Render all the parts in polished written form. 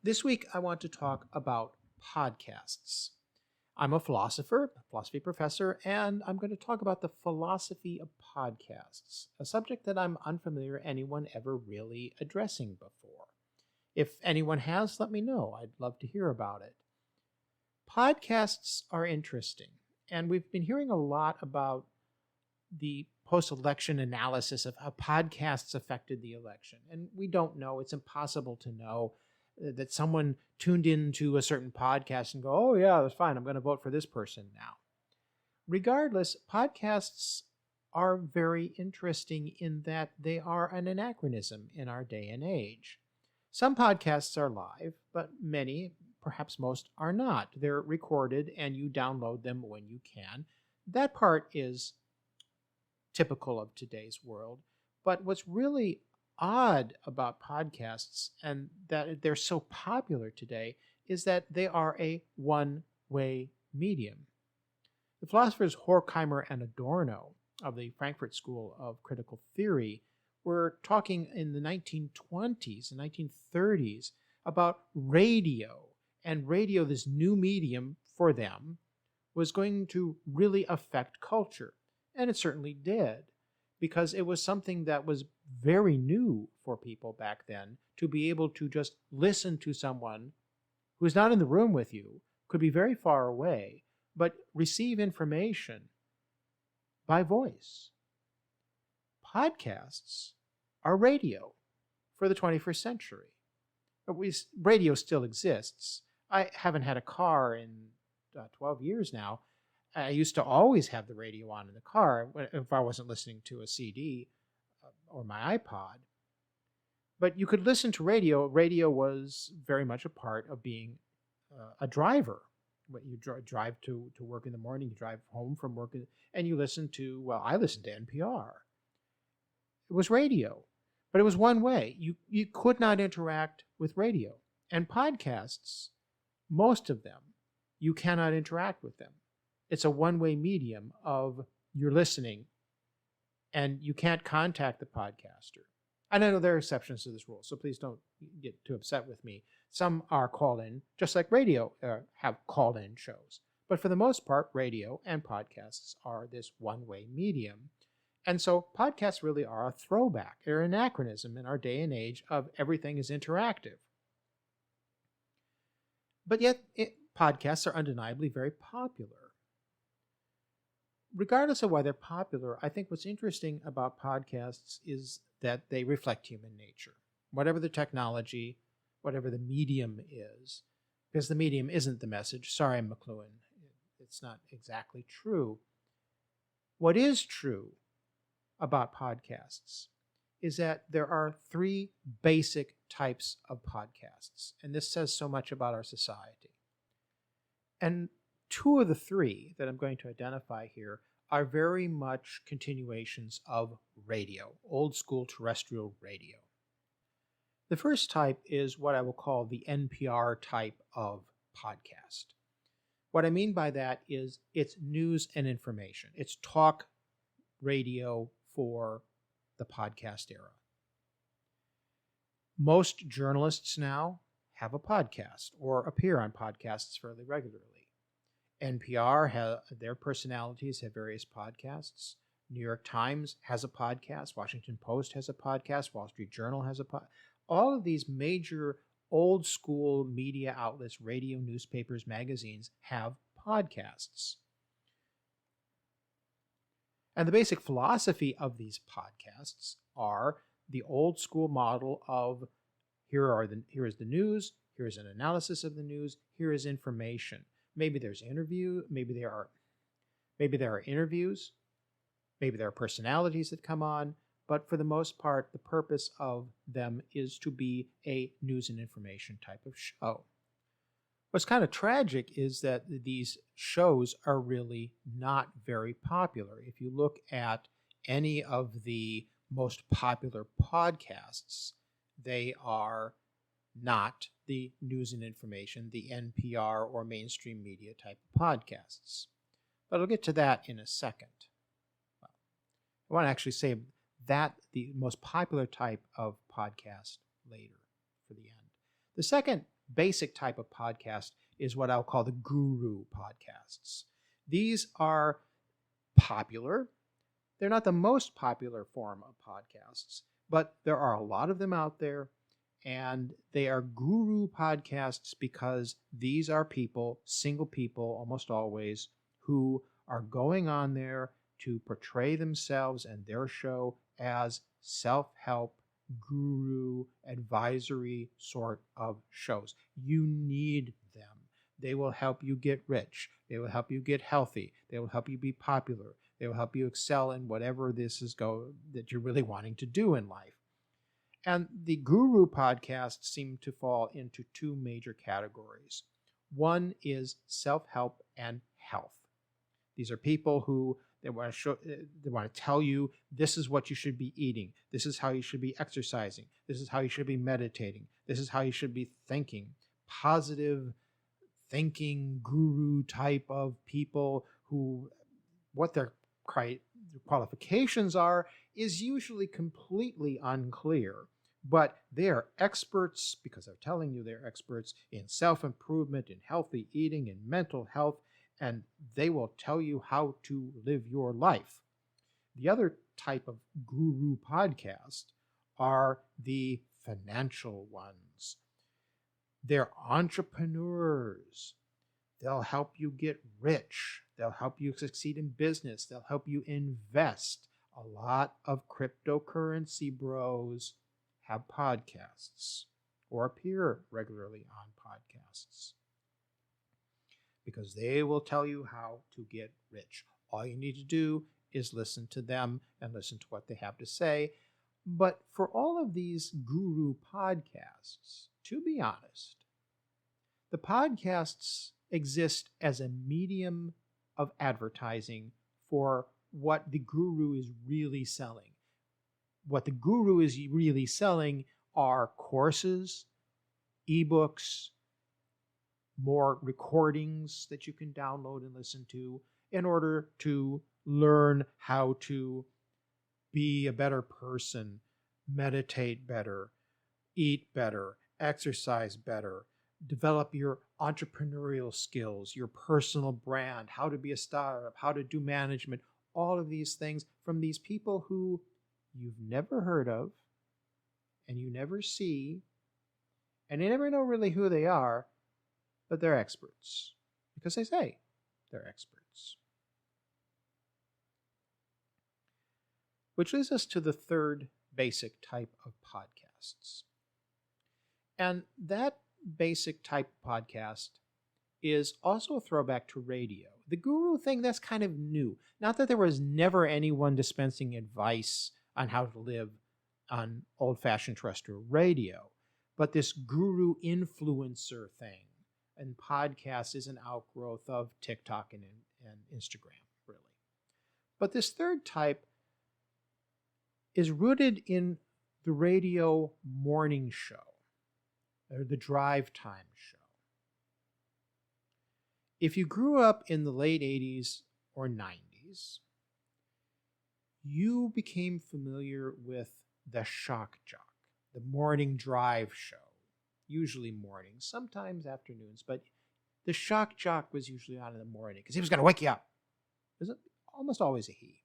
This week, I want to talk about podcasts. I'm a philosopher, a philosophy professor, and I'm going to talk about the philosophy of podcasts, a subject that I'm unfamiliar anyone ever really addressing before. If anyone has, let me know. I'd love to hear about it. Podcasts are interesting, and we've been hearing a lot about the post-election analysis of how podcasts affected the election. And we don't know. It's impossible to know that someone tuned into a certain podcast and go, oh, yeah, that's fine. I'm going to vote for this person now. Regardless, podcasts are very interesting in that they are an anachronism in our day and age. Some podcasts are live, but many, perhaps most, are not. They're recorded and you download them when you can. That part is typical of today's world. But what's really odd about podcasts and that they're so popular today is that they are a one-way medium. The philosophers Horkheimer and Adorno of the Frankfurt School of Critical Theory were talking in the 1920s and 1930s about radio, and radio, this new medium for them, was going to really affect culture. And it certainly did, because it was something that was very new for people back then, to be able to just listen to someone who's not in the room with you, could be very far away, but receive information by voice. Podcasts are radio for the 21st century. Radio still exists. I haven't had a car in 12 years now. I used to always have the radio on in the car if I wasn't listening to a CD or my iPod. But you could listen to radio. Radio was very much a part of being a driver. When you drive to work in the morning, you drive home from work, and you listen to, well, I listened to NPR. It was radio, but it was one way. You could not interact with radio. And podcasts, most of them, you cannot interact with them. It's a one-way medium of you're listening and you can't contact the podcaster. And I know there are exceptions to this rule, so please don't get too upset with me. Some are call-in, just like radio have call-in shows. But for the most part, radio and podcasts are this one-way medium. And so podcasts really are a throwback. They're an anachronism in our day and age of everything is interactive. But yet, podcasts are undeniably very popular. Regardless of why they're popular, I think what's interesting about podcasts is that they reflect human nature. Whatever the technology, whatever the medium is, because the medium isn't the message. Sorry, McLuhan, it's not exactly true. What is true about podcasts is that there are three basic types of podcasts, and this says so much about our society. And two of the three that I'm going to identify here are very much continuations of radio, old school terrestrial radio. The first type is what I will call the NPR type of podcast. What I mean by that is it's news and information. It's talk radio for the podcast era. Most journalists now have a podcast or appear on podcasts fairly regularly. NPR, their personalities have various podcasts. New York Times has a podcast. Washington Post has a podcast. Wall Street Journal has a podcast. All of these major old school media outlets, radio, newspapers, magazines, have podcasts. And the basic philosophy of these podcasts are the old school model of here is the news, here is an analysis of the news, here is information. Maybe there's maybe there are interviews, maybe there are personalities that come on, but for the most part, the purpose of them is to be a news and information type of show. What's kind of tragic is that these shows are really not very popular. If you look at any of the most popular podcasts, they are not the news and information, the NPR or mainstream media type of podcasts. But I'll get to that in a second. Well, I want to actually say that the most popular type of podcast later for the end. The second basic type of podcast is what I'll call the guru podcasts. These are popular. They're not the most popular form of podcasts, but there are a lot of them out there, and they are guru podcasts because these are people, single people almost always, who are going on there to portray themselves and their show as self-help, guru, advisory sort of shows. You need them. They will help you get rich. They will help you get healthy. They will help you be popular. They will help you excel in whatever this is that you're really wanting to do in life. And the guru podcasts seem to fall into two major categories. One is self-help and health. These are people who they want to tell you this is what you should be eating. This is how you should be exercising. This is how you should be meditating. This is how you should be thinking. Positive thinking guru type of people who what their qualifications are is usually completely unclear. But they are experts, because they're telling you they're experts in self-improvement, in healthy eating, in mental health, and they will tell you how to live your life. The other type of guru podcast are the financial ones. They're entrepreneurs. They'll help you get rich. They'll help you succeed in business. They'll help you invest. A lot of cryptocurrency bros have podcasts or appear regularly on podcasts because they will tell you how to get rich. All you need to do is listen to them and listen to what they have to say. But for all of these guru podcasts, to be honest, the podcasts exist as a medium of advertising for what the guru is really selling. What the guru is really selling are courses, ebooks, more recordings that you can download and listen to in order to learn how to be a better person, meditate better, eat better, exercise better, develop your entrepreneurial skills, your personal brand, how to be a startup, how to do management, all of these things from these people who you've never heard of and you never see, and you never know really who they are, but they're experts because they say they're experts. Which leads us to the third basic type of podcasts. And that basic type of podcast is also a throwback to radio. The guru thing, that's kind of new. Not that there was never anyone dispensing advice on how to live on old-fashioned terrestrial radio, but this guru influencer thing and podcasts is an outgrowth of TikTok and Instagram, really. But this third type is rooted in the radio morning show, or the drive time show. If you grew up in the late 80s or 90s, you became familiar with the shock jock, the morning drive show, usually mornings, sometimes afternoons, but the shock jock was usually on in the morning because he was going to wake you up. It was almost always a he.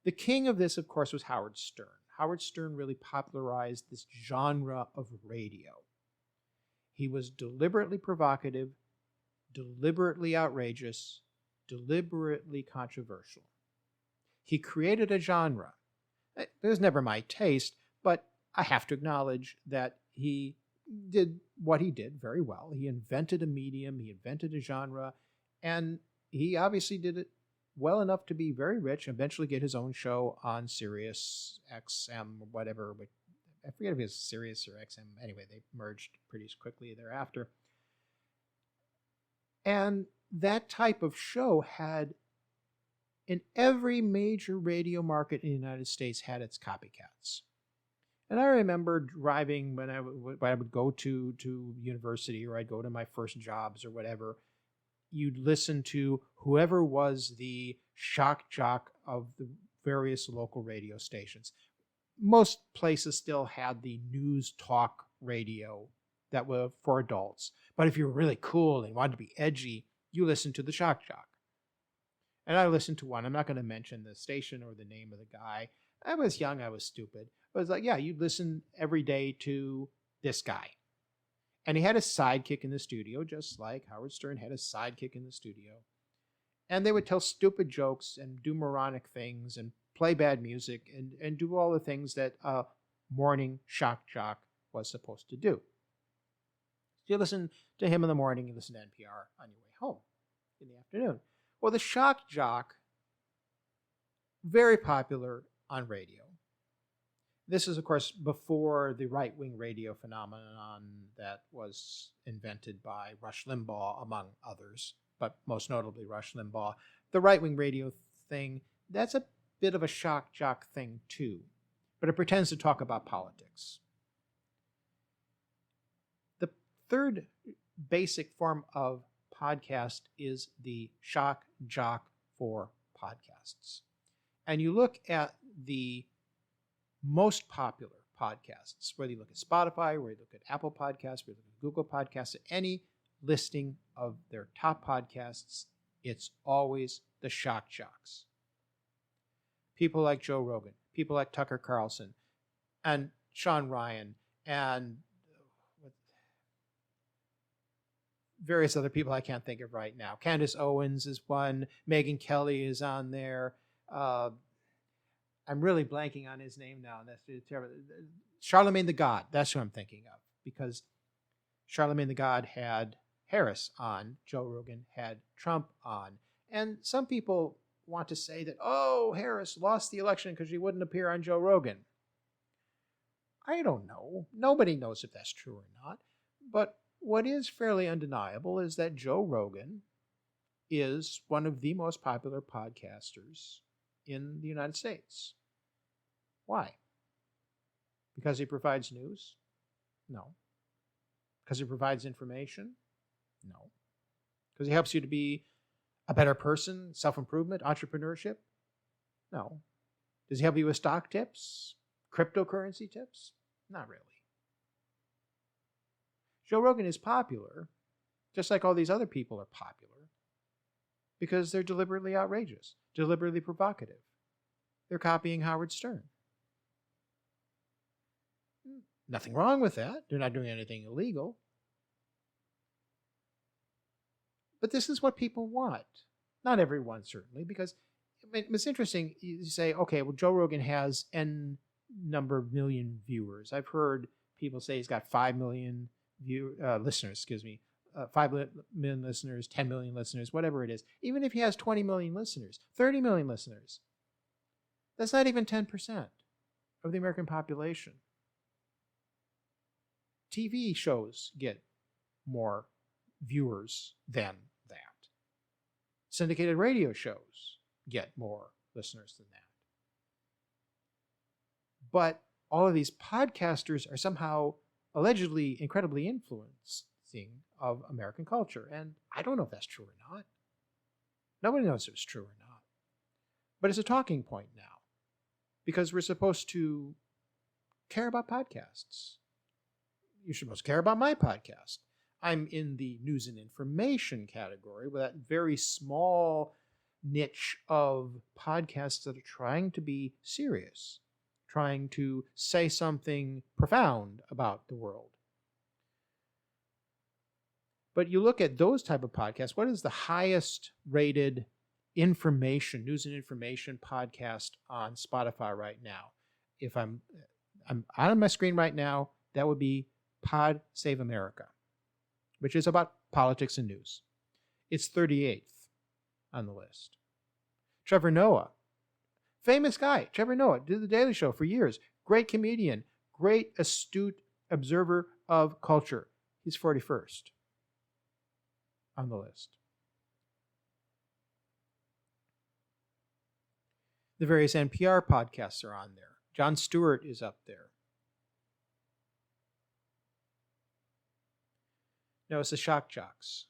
The king of this, of course, was Howard Stern. Howard Stern really popularized this genre of radio. He was deliberately provocative, deliberately outrageous, deliberately controversial. He created a genre. It was never my taste, but I have to acknowledge that he did what he did very well. He invented a medium, he invented a genre, and he obviously did it well enough to be very rich, eventually get his own show on Sirius XM or whatever. I forget if it was Sirius or XM. Anyway, they merged pretty quickly thereafter. And that type of show had, in every major radio market in the United States, had its copycats. And I remember driving when I would go to university, or I'd go to my first jobs or whatever, you'd listen to whoever was the shock jock of the various local radio stations. Most places still had the news talk radio that were for adults. But if you were really cool and wanted to be edgy, you listened to the Shock Jock. And I listened to one. I'm not going to mention the station or the name of the guy. I was young. I was stupid. I was like, yeah, you'd listen every day to this guy. And he had a sidekick in the studio, just like Howard Stern had a sidekick in the studio. And they would tell stupid jokes and do moronic things and play bad music and do all the things that a morning shock jock was supposed to do. So you listen to him in the morning, you listen to NPR on your way home in the afternoon. Well, the shock jock, very popular on radio. This is, of course, before the right-wing radio phenomenon that was invented by Rush Limbaugh, among others, but most notably Rush Limbaugh. The right-wing radio thing, that's a bit of a shock jock thing too, but it pretends to talk about politics. The third basic form of podcast is the shock jock for podcasts. And you look at the most popular podcasts, whether you look at Spotify, whether you look at Apple Podcasts, whether you look at Google Podcasts, any listing of their top podcasts, it's always the shock jocks. People like Joe Rogan, people like Tucker Carlson, and Sean Ryan, and various other people I can't think of right now. Candace Owens is one. Megyn Kelly is on there. I'm really blanking on his name now. That's terrible. Charlemagne the God. That's who I'm thinking of, because Charlemagne the God had Harris on. Joe Rogan had Trump on. And some people want to say that, oh, Harris lost the election because she wouldn't appear on Joe Rogan. I don't know. Nobody knows if that's true or not. But what is fairly undeniable is that Joe Rogan is one of the most popular podcasters in the United States. Why? Because he provides news? No. Because he provides information? No. Because he helps you to be a better person, self-improvement, entrepreneurship? No. Does he help you with stock tips? Cryptocurrency tips? Not really. Joe Rogan is popular, just like all these other people are popular, because they're deliberately outrageous, deliberately provocative. They're copying Howard Stern. Nothing wrong with that. They're not doing anything illegal. But this is what people want. Not everyone, certainly, because it's interesting. You say, okay, well, Joe Rogan has N number of million viewers. I've heard people say he's got 5 million listeners, 5 million listeners, 10 million listeners, whatever it is. Even if he has 20 million listeners, 30 million listeners, that's not even 10% of the American population. TV shows get more viewers than that. Syndicated radio shows get more listeners than that. But all of these podcasters are somehow allegedly incredibly influencing of American culture. And I don't know if that's true or not. Nobody knows if it's true or not. But it's a talking point now, because we're supposed to care about podcasts. You're supposed to care about my podcast. I'm in the news and information category, with that very small niche of podcasts that are trying to be serious, trying to say something profound about the world. But you look at those type of podcasts, what is the highest rated information, news and information podcast on Spotify right now? If I'm on my screen right now, that would be Pod Save America, which is about politics and news. It's 38th on the list. Trevor Noah, famous guy. Trevor Noah did The Daily Show for years. Great comedian, great astute observer of culture. He's 41st on the list. The various NPR podcasts are on there. Jon Stewart is up there. No, it's the shock jocks.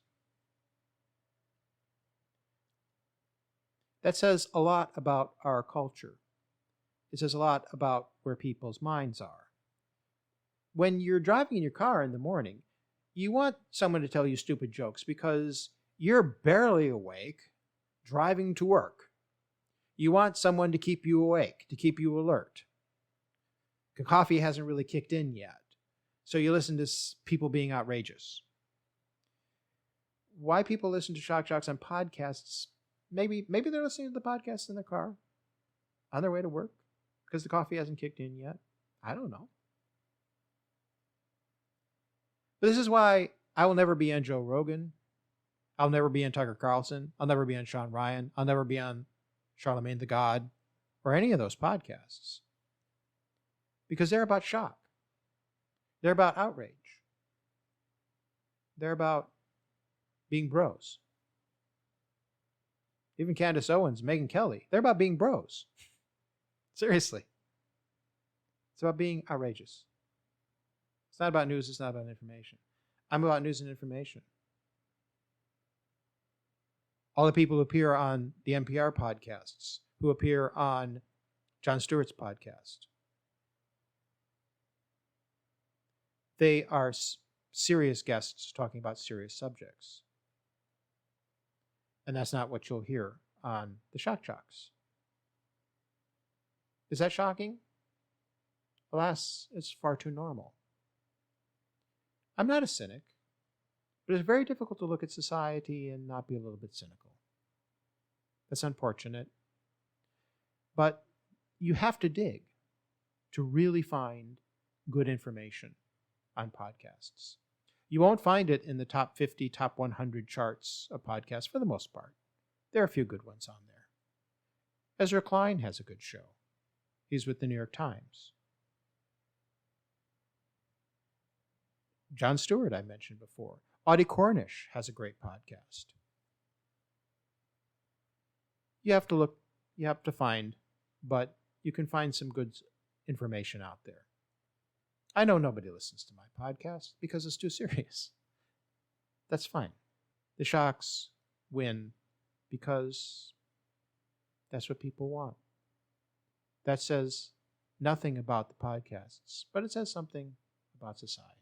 That says a lot about our culture. It says a lot about where people's minds are. When you're driving in your car in the morning, You want someone to tell you stupid jokes because you're barely awake driving to work. You want someone to keep you awake, to keep you alert. The coffee hasn't really kicked in yet. So you listen to people being outrageous. Why people listen to shock jocks on podcasts? Maybe they're listening to the podcast in the car on their way to work because the coffee hasn't kicked in yet. I don't know. But this is why I will never be on Joe Rogan. I'll never be on Tucker Carlson. I'll never be on Sean Ryan. I'll never be on Charlemagne the God or any of those podcasts. Because they're about shock. They're about outrage. They're about being bros. Even Candace Owens, Megyn Kelly, they're about being bros. Seriously. It's about being outrageous. It's not about news, it's not about information. I'm about news and information. All the people who appear on the NPR podcasts, who appear on Jon Stewart's podcast, they are serious guests talking about serious subjects. And that's not what you'll hear on the Shock Jocks. Is that shocking? Alas, it's far too normal. I'm not a cynic, but it's very difficult to look at society and not be a little bit cynical. That's unfortunate. But you have to dig to really find good information on podcasts. You won't find it in the top 50, top 100 charts of podcasts for the most part. There are a few good ones on there. Ezra Klein has a good show. He's with the New York Times. Jon Stewart, I mentioned before. Audie Cornish has a great podcast. You have to look, you have to find, but you can find some good information out there. I know nobody listens to my podcast because it's too serious. That's fine. The shocks win because that's what people want. That says nothing about the podcasts, but it says something about society.